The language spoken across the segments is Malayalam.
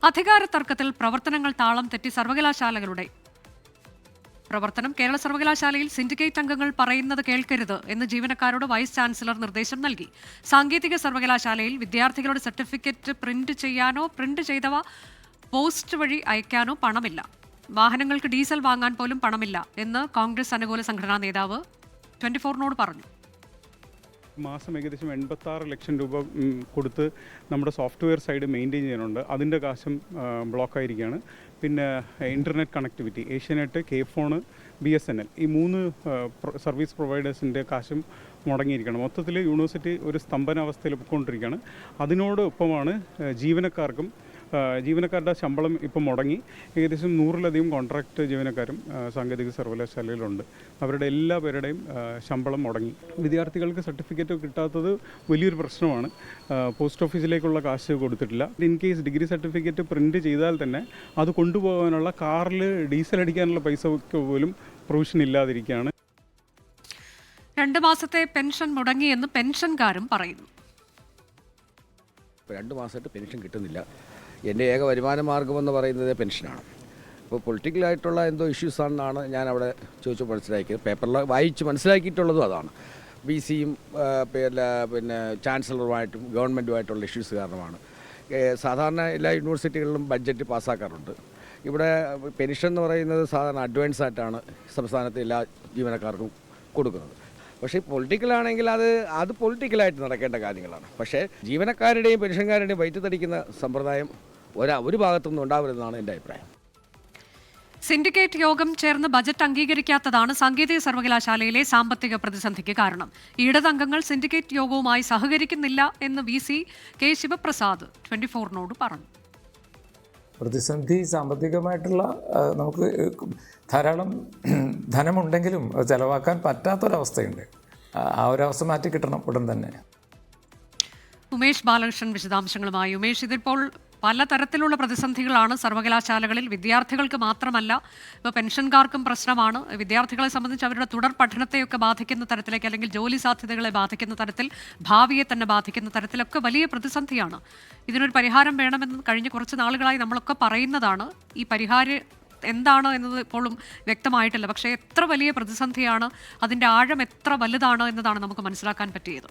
അധികാര തർക്കത്തിൽ പ്രവർത്തനങ്ങൾ താളം തെറ്റി സർവകലാശാലകളുടെ പ്രവർത്തനം. കേരള സർവകലാശാലയിൽ സിൻഡിക്കേറ്റ് അംഗങ്ങൾ പറയുന്നത് കേൾക്കരുത് എന്ന് ജീവനക്കാരോട് വൈസ് ചാൻസലർ നിർദ്ദേശം നൽകി. സാങ്കേതിക സർവകലാശാലയിൽ വിദ്യാർത്ഥികളുടെ സർട്ടിഫിക്കറ്റ് പ്രിന്റ് ചെയ്യാനോ പ്രിന്റ് ചെയ്തവ പോസ്റ്റ് വഴി അയക്കാനോ പണമില്ല. വാഹനങ്ങൾക്ക് ഡീസൽ വാങ്ങാൻ പോലും പണമില്ല എന്ന് കോൺഗ്രസ് അനുകൂല സംഘടനാ നേതാവ് 24നോട് പറഞ്ഞു. മാസം ഏകദേശം 86 ലക്ഷം രൂപ കൊടുത്ത് നമ്മുടെ സോഫ്റ്റ്വെയർ സൈഡ് മെയിൻറ്റെയിൻ ചെയ്യാനുണ്ട്. അതിൻ്റെ കാശും ബ്ലോക്കായിരിക്കുകയാണ്. പിന്നെ internet connectivity, Asianet, K phone, BSNL ഈ 3 സർവീസ് പ്രൊവൈഡേഴ്സിൻ്റെ കാശും മുടങ്ങിയിരിക്കുകയാണ്. മൊത്തത്തിൽ യൂണിവേഴ്സിറ്റി ഒരു സ്തംഭനാവസ്ഥയിൽ പോയിക്കൊണ്ടിരിക്കുകയാണ്. അതിനോടൊപ്പമാണ് ജീവനക്കാരുടെ ശമ്പളം ഇപ്പം മുടങ്ങി. ഏകദേശം 100-ലധികം കോൺട്രാക്ട് ജീവനക്കാരും സാങ്കേതിക സർവകലാശാലയിലുണ്ട്. അവരുടെ എല്ലാ പേരുടെയും ശമ്പളം മുടങ്ങി. വിദ്യാർത്ഥികൾക്ക് സർട്ടിഫിക്കറ്റ് കിട്ടാത്തത് വലിയൊരു പ്രശ്നമാണ്. പോസ്റ്റ് ഓഫീസിലേക്കുള്ള കാശ് കൊടുത്തിട്ടില്ല. In case degree certificate print ചെയ്താൽ തന്നെ അത് കൊണ്ടുപോകാനുള്ള കാറിൽ ഡീസൽ അടിക്കാനുള്ള പൈസ പോലും പ്രൊവിഷൻ ഇല്ലാതിരിക്കുകയാണ്. 2 മാസത്തെ പെൻഷൻ മുടങ്ങിയെന്ന് പെൻഷൻകാരും പറയുന്നു. 2 മാസമായിട്ട് പെൻഷൻ കിട്ടുന്നില്ല. എൻ്റെ ഏക വരുമാന മാർഗ്ഗമെന്ന് പറയുന്നത് പെൻഷനാണ്. അപ്പോൾ പൊളിറ്റിക്കലായിട്ടുള്ള എന്തോ ഇഷ്യൂസാണെന്നാണ് ഞാൻ അവിടെ ചോദിച്ചു മനസ്സിലാക്കിയത്. പേപ്പറിൽ വായിച്ച് മനസ്സിലാക്കിയിട്ടുള്ളതും അതാണ്. VCയും പിന്നെ ചാൻസലറുമായിട്ടും ഗവൺമെൻറ്റുമായിട്ടുള്ള ഇഷ്യൂസ് കാരണമാണ്. സാധാരണ എല്ലാ യൂണിവേഴ്സിറ്റികളിലും ബഡ്ജറ്റ് പാസ്സാക്കാറുണ്ട്. ഇവിടെ പെൻഷൻ എന്ന് പറയുന്നത് സാധാരണ അഡ്വാൻസ് ആയിട്ടാണ് സംസ്ഥാനത്തെ എല്ലാ ജീവനക്കാർക്കും കൊടുക്കുന്നത്. പക്ഷേ പൊളിറ്റിക്കലാണെങ്കിൽ അത് പൊളിറ്റിക്കലായിട്ട് നടക്കേണ്ട കാര്യങ്ങളാണ്. പക്ഷേ ജീവനക്കാരുടെയും പെൻഷൻകാരുടെയും വയറ്റ് തടിക്കുന്ന സമ്പ്രദായം ഒരു ഭാഗത്തുനിന്നും ഉണ്ടാവരുതെന്നാണ് എൻ്റെ അഭിപ്രായം. സിൻഡിക്കേറ്റ് യോഗം ചേർന്ന് ബജറ്റ് അംഗീകരിക്കാത്തതാണ് സാങ്കേതിക സർവകലാശാലയിലെ സാമ്പത്തിക പ്രതിസന്ധിക്ക് കാരണം. ഇടതംഗങ്ങൾ സിൻഡിക്കേറ്റ് യോഗവുമായി സഹകരിക്കുന്നില്ല എന്ന് VC K ശിവപ്രസാദ് 24നോട് പറഞ്ഞു. പ്രതിസന്ധി സാമ്പത്തികമായിട്ടുള്ള നമുക്ക് ധാരാളം ധനമുണ്ടെങ്കിലും അത് ചെലവാക്കാൻ പറ്റാത്തൊരവസ്ഥയുണ്ട്. ആ ഒരവസ്ഥ മാറ്റി കിട്ടണം ഉടൻ തന്നെ. ഉമേഷ് ബാലകൃഷ്ണൻ വിശദാംശങ്ങളുമായി. ഉമേഷ്, ഇതിപ്പോൾ പലതരത്തിലുള്ള പ്രതിസന്ധികളാണ് സർവകലാശാലകളിൽ. വിദ്യാർത്ഥികൾക്ക് മാത്രമല്ല, ഇപ്പോൾ പെൻഷൻകാർക്കും പ്രശ്നമാണ്. വിദ്യാർത്ഥികളെ സംബന്ധിച്ച് അവരുടെ തുടർ പഠനത്തെയൊക്കെ ബാധിക്കുന്ന തരത്തിലേക്ക്, അല്ലെങ്കിൽ ജോലി സാധ്യതകളെ ബാധിക്കുന്ന തരത്തിൽ, ഭാവിയെ തന്നെ ബാധിക്കുന്ന തരത്തിലൊക്കെ വലിയ പ്രതിസന്ധിയാണ്. ഇതിനൊരു പരിഹാരം വേണമെന്ന് കഴിഞ്ഞ കുറച്ച് നാളുകളായി നമ്മളൊക്കെ പറയുന്നതാണ്. ഈ പരിഹാരം എന്താണ് എന്നത് ഇപ്പോഴും വ്യക്തമായിട്ടില്ല. പക്ഷേ എത്ര വലിയ പ്രതിസന്ധിയാണ്, അതിൻ്റെ ആഴം എത്ര വലുതാണ് എന്നതാണ് നമുക്ക് മനസ്സിലാക്കാൻ പറ്റിയത്.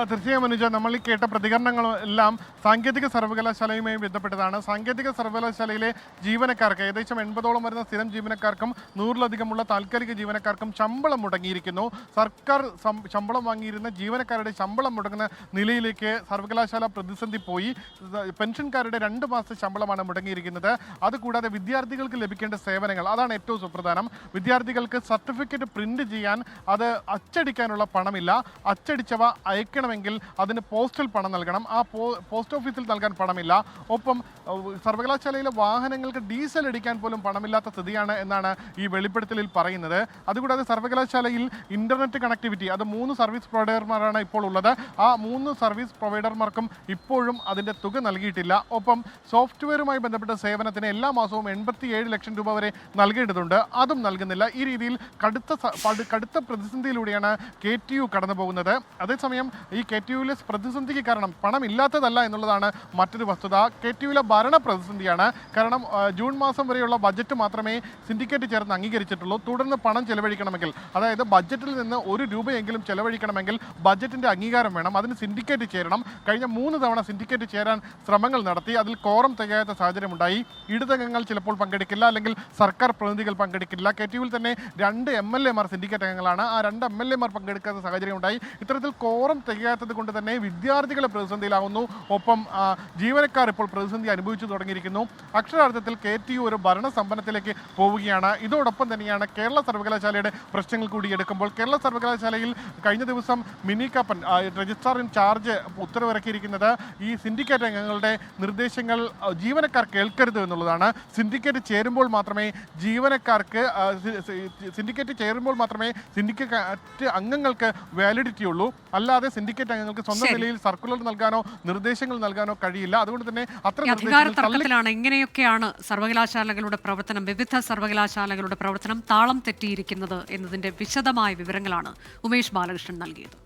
തീർച്ചയായും അനുജ, നമ്മൾ ഈ കേട്ട പ്രതികരണങ്ങളും എല്ലാം സാങ്കേതിക സർവകലാശാലയുമായി ബന്ധപ്പെട്ടതാണ്. സാങ്കേതിക സർവകലാശാലയിലെ ജീവനക്കാർക്ക് ഏകദേശം 80ഓളം വരുന്ന സ്ഥിരം ജീവനക്കാർക്കും 100-ലധികമുള്ള താൽക്കാലിക ജീവനക്കാർക്കും ശമ്പളം മുടങ്ങിയിരിക്കുന്നു. സർക്കാർ ശമ്പളം വാങ്ങിയിരുന്ന ജീവനക്കാരുടെ ശമ്പളം മുടങ്ങുന്ന നിലയിലേക്ക് സർവകലാശാല പ്രതിസന്ധി പോയി. പെൻഷൻകാരുടെ 2 മാസത്തെ ശമ്പളമാണ് മുടങ്ങിയിരിക്കുന്നത്. അതുകൂടാതെ വിദ്യാർത്ഥികൾക്ക് ലഭിക്കേണ്ട സേവനങ്ങൾ, അതാണ് ഏറ്റവും സുപ്രധാനം. വിദ്യാർത്ഥികൾക്ക് സർട്ടിഫിക്കറ്റ് പ്രിന്റ് ചെയ്യാൻ അത് അച്ചടിക്കാനുള്ള പണമില്ല. അച്ചടിച്ചവ ണെങ്കിൽ അതിന് പോസ്റ്റൽ പണം നൽകണം. ആ പോസ്റ്റ് ഓഫീസിൽ നൽകാൻ പണമില്ല. ഒപ്പം സർവകലാശാലയിലെ വാഹനങ്ങൾക്ക് ഡീസൽ അടിക്കാൻ പോലും പണമില്ലാത്ത സ്ഥിതിയാണ് എന്നാണ് ഈ വെളിപ്പെടുത്തലിൽ പറയുന്നത്. അതുകൂടാതെ സർവകലാശാലയിൽ ഇന്റർനെറ്റ് കണക്ടിവിറ്റി, അത് 3 സർവീസ് പ്രൊവൈഡർമാരാണ് ഇപ്പോൾ ഉള്ളത്. ആ 3 സർവീസ് പ്രൊവൈഡർമാർക്കും ഇപ്പോഴും അതിൻ്റെ തുക നൽകിയിട്ടില്ല. ഒപ്പം സോഫ്റ്റ്വെയറുമായി ബന്ധപ്പെട്ട സേവനത്തിന് എല്ലാ മാസവും 87 ലക്ഷം രൂപ വരെ നൽകേണ്ടതുണ്ട്. അതും നൽകുന്നില്ല. ഈ രീതിയിൽ കടുത്ത പ്രതിസന്ധിയിലൂടെയാണ് KTU കടന്നു പോകുന്നത്. അതേസമയം ഈ KTUവിലെ പ്രതിസന്ധിക്ക് കാരണം പണമില്ലാത്തതല്ല എന്നുള്ളതാണ് മറ്റൊരു വസ്തുത. KTUവിലെ ഭരണ പ്രതിസന്ധിയാണ്. കാരണം ജൂൺ മാസം വരെയുള്ള ബജറ്റ് മാത്രമേ സിൻഡിക്കേറ്റ് ചേർന്ന് അംഗീകരിച്ചിട്ടുള്ളൂ. തുടർന്ന് പണം ചെലവഴിക്കണമെങ്കിൽ, അതായത് ബജറ്റിൽ നിന്ന് 1 രൂപയെങ്കിലും ചെലവഴിക്കണമെങ്കിൽ ബജറ്റിൻ്റെ അംഗീകാരം വേണം. അതിന് സിൻഡിക്കേറ്റ് ചേരണം. കഴിഞ്ഞ 3 തവണ സിൻഡിക്കേറ്റ് ചേരാൻ ശ്രമങ്ങൾ നടത്തി. അതിൽ കോറം തികയാത്ത സാഹചര്യമുണ്ടായി. ഇടതംഗങ്ങൾ ചിലപ്പോൾ പങ്കെടുക്കില്ല, അല്ലെങ്കിൽ സർക്കാർ പ്രതിനിധികൾ പങ്കെടുക്കില്ല. KTUവിൽ തന്നെ 2 MLA മാർ സിൻഡിക്കേറ്റ് അംഗങ്ങളാണ്. ആ 2 MLA മാർ പങ്കെടുക്കാത്ത സാഹചര്യം ഉണ്ടായി. ഇത്തരത്തിൽ കോറം തികയാത്തത് കൊണ്ട് തന്നെ വിദ്യാർത്ഥികളെ പ്രതിസന്ധിയിലാവുന്നു. ഒപ്പം ജീവനക്കാർ ഇപ്പോൾ പ്രതിസന്ധി അനുഭവിച്ചു തുടങ്ങിയിരിക്കുന്നു. അക്ഷരാർത്ഥത്തിൽ KTU ഒരു ഭരണസമ്പന്നത്തിലേക്ക് പോവുകയാണ്. ഇതോടൊപ്പം തന്നെയാണ് കേരള സർവകലാശാലയുടെ പ്രശ്നങ്ങൾ കൂടി എടുക്കുമ്പോൾ കേരള സർവകലാശാലയിൽ കഴിഞ്ഞ ദിവസം Mini Kappan, registrar in charge, ഉത്തരവിറക്കിയിരിക്കുന്നത് ഈ സിൻഡിക്കേറ്റ് അംഗങ്ങളുടെ നിർദ്ദേശങ്ങൾ ജീവനക്കാർ കേൾക്കരുത് എന്നുള്ളതാണ്. സിൻഡിക്കേറ്റ് ചേരുമ്പോൾ മാത്രമേ സിൻഡിക്കേറ്റ് അംഗങ്ങൾക്ക് വാലിഡിറ്റി ഉള്ളൂ. അല്ലാതെ സിൻഡിക്കേറ്റ് അംഗങ്ങൾക്ക് സ്വന്തം നിലയിൽ സർക്കുലർ നൽകാനോ നിർദ്ദേശങ്ങൾ നൽകാനോ കഴിയില്ല. അതുകൊണ്ട് തന്നെ അധികാര തർക്കത്തിലാണ് ഇങ്ങനെയൊക്കെയാണ് സർവകലാശാലകളുടെ പ്രവർത്തനം, വിവിധ സർവകലാശാലകളുടെ പ്രവർത്തനം താളം തെറ്റിയിരിക്കുന്നത് എന്നതിന്റെ വിശദമായ വിവരങ്ങളാണ് ഉമേഷ് ബാലകൃഷ്ണൻ നൽകിയത്.